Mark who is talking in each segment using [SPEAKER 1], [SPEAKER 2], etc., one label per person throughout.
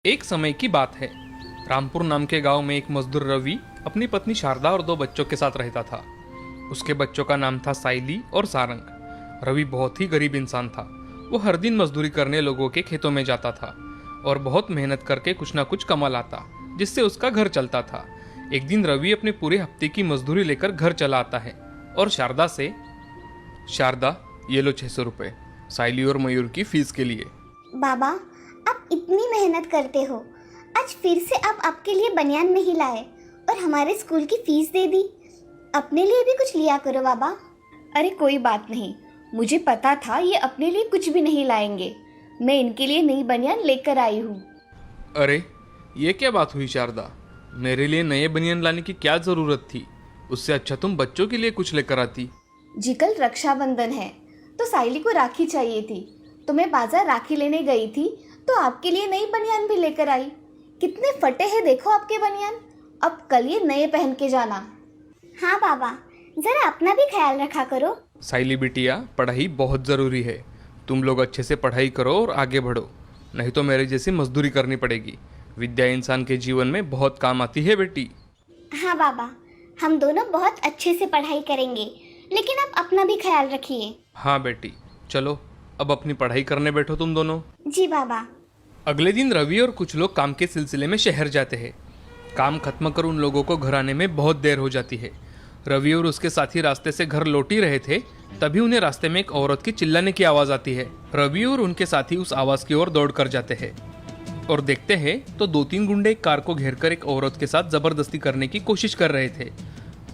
[SPEAKER 1] एक समय की बात है। रामपुर नाम के गांव में एक मजदूर रवि अपनी पत्नी शारदा और 2 बच्चों के साथ रहता था। उसके बच्चों का नाम था साइली और सारंग। रवि बहुत ही गरीब इंसान था। वो हर दिन मजदूरी करने लोगों के खेतों में जाता था और बहुत मेहनत करके कुछ ना कुछ कमा लाता, जिससे उसका घर चलता था। एक दिन रवि अपने पूरे हफ्ते की मजदूरी लेकर घर चला आता है और शारदा से, शारदा ये लो 600 रुपये साइली और मयूर की फीस के लिए।
[SPEAKER 2] बाबा, आप इतनी मेहनत करते हो, आज फिर से आप आपके लिए बनियान नहीं लाए और हमारे स्कूल की फीस दे दी। अपने लिए भी कुछ लिया करो बाबा।
[SPEAKER 3] अरे कोई बात नहीं, मुझे पता था ये अपने लिए कुछ भी नहीं लाएंगे। मैं इनके लिए नई बनियान लेकर आई हूँ।
[SPEAKER 1] अरे ये क्या बात हुई शारदा, मेरे लिए नए बनियान लाने की क्या जरूरत थी? उससे अच्छा तुम बच्चों के लिए कुछ लेकर आती।
[SPEAKER 3] जी कल रक्षाबंधन है तो साइली को राखी चाहिए थी, तो मैं बाजार राखी लेने गई थी तो आपके लिए नई बनियान भी लेकर आई। कितने फटे हैं देखो आपके बनियान। अब कल ये नए पहन के जाना।
[SPEAKER 2] हाँ बाबा, जरा अपना भी ख्याल रखा करो।
[SPEAKER 1] साइली बिटिया, पढ़ाई बहुत ज़रूरी है। तुम लोग अच्छे से पढ़ाई करो और आगे बढ़ो, नहीं तो मेरे जैसी मजदूरी करनी पड़ेगी। विद्या इंसान के जीवन में बहुत काम आती है बेटी।
[SPEAKER 2] हाँ बाबा, हम दोनों बहुत अच्छे से पढ़ाई करेंगे, लेकिन आप अपना भी ख्याल रखिए।
[SPEAKER 1] हाँ बेटी, चलो अब अपनी पढ़ाई करने बैठो तुम दोनों।
[SPEAKER 2] जी बाबा।
[SPEAKER 1] अगले दिन रवि और कुछ लोग काम के सिलसिले में शहर जाते हैं। काम खत्म कर उन लोगों को घर आने में बहुत देर हो जाती है। रवि और उसके साथी रास्ते से घर लौट ही रहे थे, तभी उन्हें रास्ते में एक औरत की चिल्लाने की आवाज़ आती है। रवि और उनके साथी उस आवाज़ की ओर दौड़ कर जाते हैं और देखते हैं तो 2-3 गुंडे एक कार को घेरकर एक औरत के साथ जबरदस्ती करने की कोशिश कर रहे थे।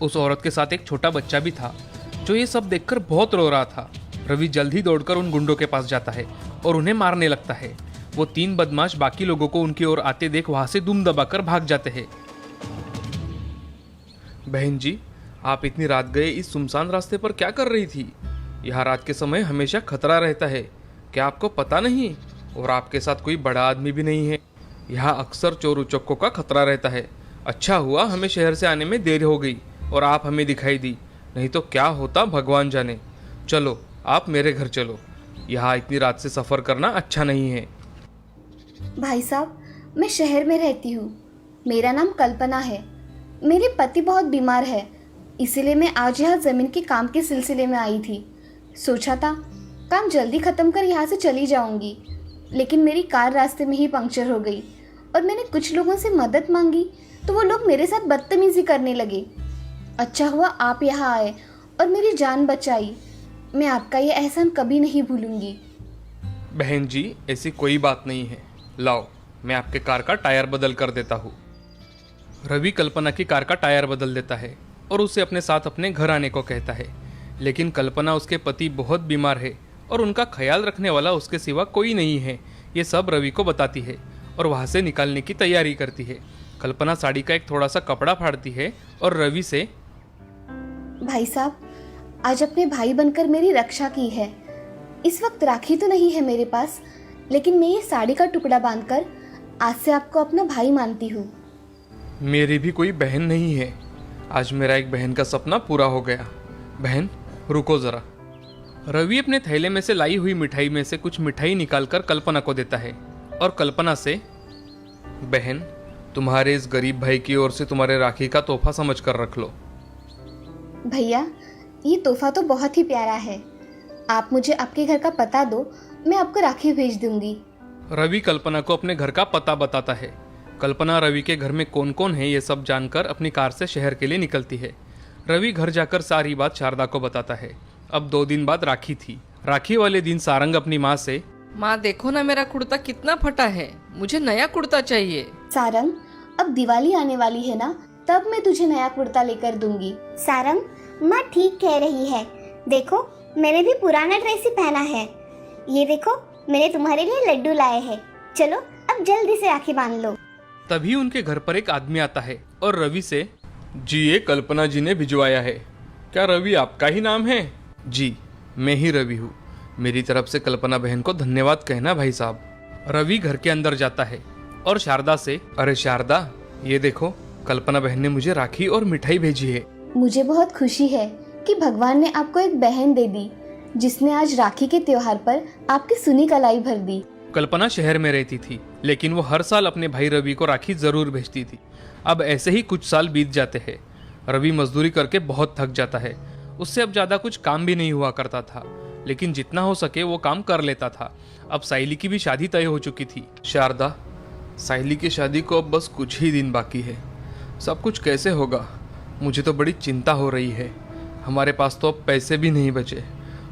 [SPEAKER 1] उस औरत के साथ एक छोटा बच्चा भी था, जो ये सब देखकर बहुत रो रहा था। रवि जल्द ही दौड़कर उन गुंडों के पास जाता है और उन्हें मारने लगता है। वो 3 बदमाश बाकी लोगों को उनकी ओर आते देख वहां से दुम दबाकर भाग जाते हैं। बहन जी, आप इतनी रात गए इस सुनसान रास्ते पर क्या कर रही थी? यहाँ रात के समय हमेशा खतरा रहता है, क्या आपको पता नहीं? और आपके साथ कोई बड़ा आदमी भी नहीं है। यहाँ अक्सर चोर उचक्कों का खतरा रहता है। अच्छा हुआ हमें शहर से आने में देर हो गई और आप हमें दिखाई दी, नहीं तो क्या होता भगवान जाने। चलो आप मेरे घर चलो, यहाँ इतनी रात से सफ़र करना अच्छा नहीं है।
[SPEAKER 3] भाई साहब, मैं शहर में रहती हूँ। मेरा नाम कल्पना है। मेरे पति बहुत बीमार है, इसीलिए मैं आज यहाँ ज़मीन के काम के सिलसिले में आई थी। सोचा था काम जल्दी ख़त्म कर यहाँ से चली जाऊँगी, लेकिन मेरी कार रास्ते में ही पंक्चर हो गई और मैंने कुछ लोगों से मदद मांगी तो वो लोग मेरे साथ बदतमीज़ी करने लगे। अच्छा हुआ आप यहाँ आए और मेरी जान बचाई। मैं आपका ये एहसान कभी नहीं भूलूंगी।
[SPEAKER 1] बहन जी, ऐसी कोई बात नहीं है। लाओ, मैं आपके कार का टायर बदल कर देता हूँ। रवि कल्पना की कार का टायर बदल देता है और उसे अपने साथ अपने घर आने को कहता है। लेकिन कल्पना, उसके पति बहुत बीमार है और उनका ख्याल रखने वाला उसके सिवा कोई नहीं है, ये सब रवि को बताती है और वहाँ से निकालने की तैयारी करती है। कल्पना साड़ी का एक थोड़ा सा कपड़ा फाड़ती है और रवि से,
[SPEAKER 3] भाई साहब, आज अपने भाई बनकर मेरी रक्षा की है। इस वक्त राखी तो नहीं है मेरे पास, लेकिन मैं ये साड़ी का टुकड़ा बांधकर आज से आपको अपना भाई मानती हूँ।
[SPEAKER 1] मेरी भी कोई बहन नहीं है। आज मेरा एक बहन का सपना पूरा हो गया। बहन रुको ज़रा। रवि अपने थैले में से लाई हुई मिठाई में से कुछ मिठाई निकालकर कल्पना को देता है और कल्पना से, बहन तुम्हारे इस गरीब भाई की ओर से तुम्हारे राखी का तोहफा समझ कर रख लो।
[SPEAKER 3] भैया, ये तोहफा तो बहुत ही प्यारा है। आप मुझे आपके घर का पता दो, मैं आपको राखी भेज दूंगी।
[SPEAKER 1] रवि कल्पना को अपने घर का पता बताता है। कल्पना रवि के घर में कौन कौन है ये सब जानकर अपनी कार से शहर के लिए निकलती है। रवि घर जाकर सारी बात शारदा को बताता है। अब 2 दिन बाद राखी थी। राखी वाले दिन सारंग अपनी माँ से,
[SPEAKER 4] माँ देखो ना, मेरा कुर्ता कितना फटा है, मुझे नया कुर्ता चाहिए।
[SPEAKER 3] सारंग, अब दिवाली आने वाली है ना, तब मैं तुझे नया कुर्ता लेकर दूंगी।
[SPEAKER 2] सारंग, माँ ठीक कह रही है। देखो, मैंने भी पुराना ड्रेस ही पहना है। ये देखो, मैंने तुम्हारे लिए लड्डू लाए हैं। चलो अब जल्दी से राखी बांध लो।
[SPEAKER 1] तभी उनके घर पर एक आदमी आता है और रवि से, जी ये कल्पना जी ने भिजवाया है। क्या रवि आपका ही नाम है? जी मैं ही रवि हूँ। मेरी तरफ से कल्पना बहन को धन्यवाद कहना भाई साहब। रवि घर के अंदर जाता है और शारदा से, अरे शारदा, ये देखो कल्पना बहन ने मुझे राखी और मिठाई भेजी है।
[SPEAKER 3] मुझे बहुत खुशी है कि भगवान ने आपको एक बहन दे दी, जिसने आज राखी के त्योहार पर आपकी सुनी कलाई भर दी।
[SPEAKER 1] कल्पना शहर में रहती थी, लेकिन वो हर साल अपने भाई रवि को राखी जरूर भेजती थी। अब ऐसे ही कुछ साल बीत जाते हैं। रवि मजदूरी करके बहुत थक जाता है। उससे अब ज़्यादा कुछ काम भी नहीं हुआ करता था, लेकिन जितना हो सके वो काम कर लेता था। अब साइली की भी शादी तय हो चुकी थी। शारदा, साइली की शादी को अब बस कुछ ही दिन बाकी है। सब कुछ कैसे होगा? मुझे तो बड़ी चिंता हो रही है। हमारे पास तो अब पैसे भी नहीं बचे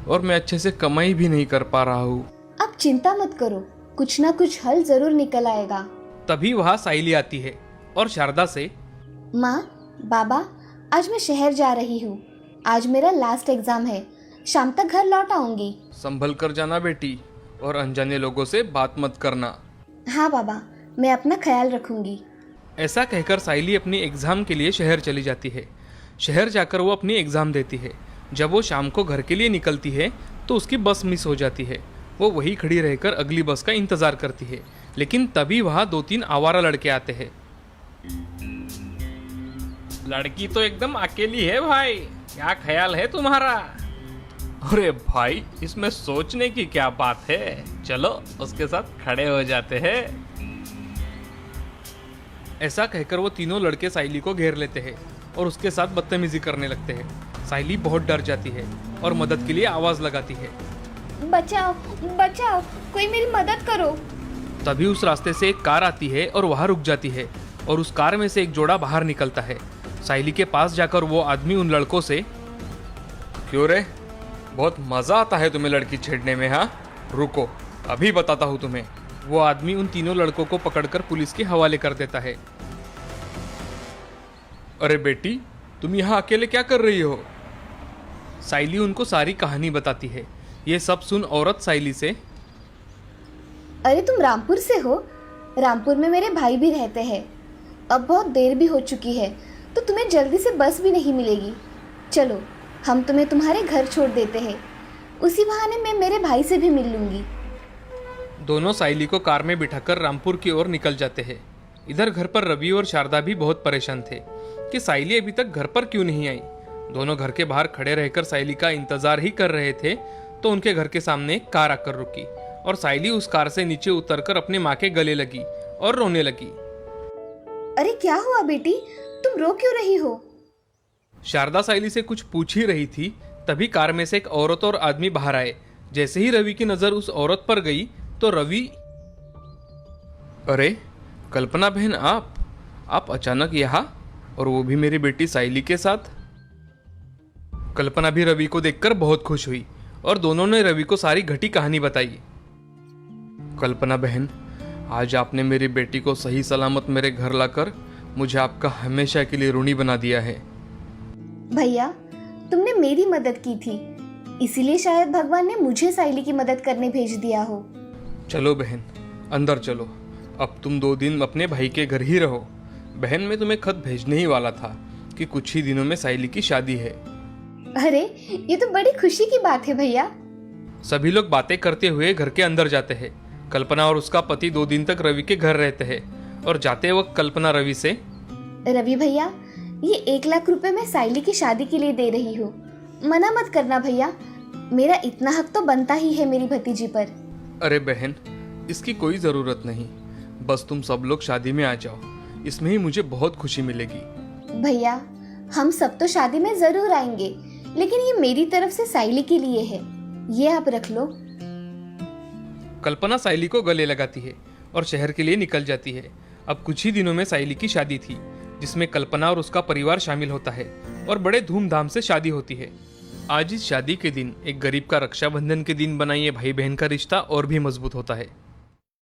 [SPEAKER 1] और मैं अच्छे से कमाई भी नहीं कर पा रहा हूँ।
[SPEAKER 3] आप चिंता मत करो, कुछ ना कुछ हल जरूर निकल आएगा।
[SPEAKER 1] तभी वहाँ साइली आती है और शारदा से,
[SPEAKER 3] माँ, बाबा, आज मैं शहर जा रही हूँ। आज मेरा लास्ट एग्जाम है। शाम तक घर लौट आऊंगी।
[SPEAKER 1] संभल कर जाना बेटी, और अनजाने लोगों से बात मत करना।
[SPEAKER 3] हाँ बाबा, मैं अपना ख्याल रखूंगी।
[SPEAKER 1] ऐसा कहकर साइली अपनी एग्ज़ाम के लिए शहर चली जाती है। शहर जाकर वो अपनी एग्ज़ाम देती है। जब वो शाम को घर के लिए निकलती है तो उसकी बस मिस हो जाती है। वो वहीं खड़ी रहकर अगली बस का इंतज़ार करती है, लेकिन तभी वहाँ 2-3 आवारा लड़के आते हैं। लड़की तो एकदम अकेली है भाई, क्या ख्याल है तुम्हारा? अरे भाई, इसमें सोचने की क्या बात है, चलो उसके साथ खड़े हो जाते हैं। ऐसा कहकर वो तीनों लड़के साइली को घेर लेते हैं और उसके साथ बदतमीजी करने लगते हैं। साइली बहुत डर जाती है और मदद के लिए आवाज लगाती है।
[SPEAKER 3] बचाओ, बचाओ, कोई मेरी मदद करो।
[SPEAKER 1] तभी उस रास्ते से एक कार आती है और वहाँ रुक जाती है और उस कार में से एक जोड़ा बाहर निकलता है। साइली के पास जाकर वो आदमी उन लड़कों से, क्यों रे, बहुत मजा आता है तुम्हें लड़की छेड़ने में? हाँ, रुको अभी बताता हूँ तुम्हें। वो आदमी उन तीनों लड़कों को पकड़कर पुलिस के हवाले कर देता है। अरे बेटी, तुम यहाँ अकेले क्या कर रही हो? साइली उनको सारी कहानी बताती है। ये सब सुन औरत साइली से,
[SPEAKER 3] अरे तुम रामपुर से हो? रामपुर में मेरे भाई भी रहते हैं। अब बहुत देर भी हो चुकी है, तो तुम्हें जल्दी से बस भी नहीं मिलेगी। चलो, हम तुम्हें तुम्हारे घर छोड़ देते हैं। उसी बहाने मैं मेरे भाई से भी मिल लूंगी।
[SPEAKER 1] दोनों साइली को कार में बिठाकर रामपुर की ओर निकल जाते हैं। इधर घर पर रवि और शारदा भी बहुत परेशान थे कि साइली अभी तक घर पर क्यों नहीं आई। दोनों घर के बाहर खड़े रहकर साइली का इंतजार ही कर रहे थे, तो उनके घर के सामने एक कार आकर रुकी और साइली उस कार से नीचे उतरकर अपने माँ के गले लगी और रोने लगी।
[SPEAKER 3] अरे क्या हुआ बेटी, तुम रो क्यों रही हो?
[SPEAKER 1] शारदा साइली से कुछ पूछ ही रही थी, तभी कार में से एक औरत और आदमी बाहर आए। जैसे ही रवि की नजर उस औरत पर गई तो रवि, अरे कल्पना बहन, आप अचानक यहाँ, और वो भी मेरी बेटी साइली के साथ? कल्पना भी रवि को देखकर बहुत खुश हुई और दोनों ने रवि को सारी घटी कहानी बताई। कल्पना बहन, आज आपने मेरी बेटी को सही सलामत मेरे घर लाकर मुझे आपका हमेशा के लिए ऋणी बना दिया है।
[SPEAKER 3] भैया, तुमने मेरी मदद की थी, इसीलिए शायद भगवान ने मुझे साइली की मदद करने भेज दिया हो।
[SPEAKER 1] चलो बहन, अंदर चलो। अब तुम 2 दिन अपने भाई के घर ही रहो। बहन, मैं तुम्हें खत भेजने ही वाला था कि कुछ ही दिनों में साइली की शादी है।
[SPEAKER 3] अरे, ये तो बड़ी खुशी की बात है भैया।
[SPEAKER 1] सभी लोग बातें करते हुए घर के अंदर जाते हैं। कल्पना और उसका पति 2 दिन तक रवि के घर रहते हैं और जाते वक्त कल्पना रवि से,
[SPEAKER 3] रवि भैया, ये 1 लाख रुपए मैं साइली की शादी के लिए दे रही हूँ। मना मत करना भैया, मेरा इतना हक तो बनता ही है मेरी भतीजी पर।
[SPEAKER 1] अरे बहन, इसकी कोई ज़रूरत नहीं, बस तुम सब लोग शादी में आ जाओ, इसमें ही मुझे बहुत खुशी मिलेगी।
[SPEAKER 3] भैया, हम सब तो शादी में जरूर आएंगे, लेकिन ये मेरी तरफ से साइली के लिए है, ये आप रख लो।
[SPEAKER 1] कल्पना साइली को गले लगाती है और शहर के लिए निकल जाती है। अब कुछ ही दिनों में साइली की शादी थी, जिसमें कल्पना और उसका परिवार शामिल होता है और बड़े धूमधाम से शादी होती है। आज इस शादी के दिन एक गरीब का रक्षाबंधन के दिन बना ये भाई बहन का रिश्ता और भी मजबूत होता है।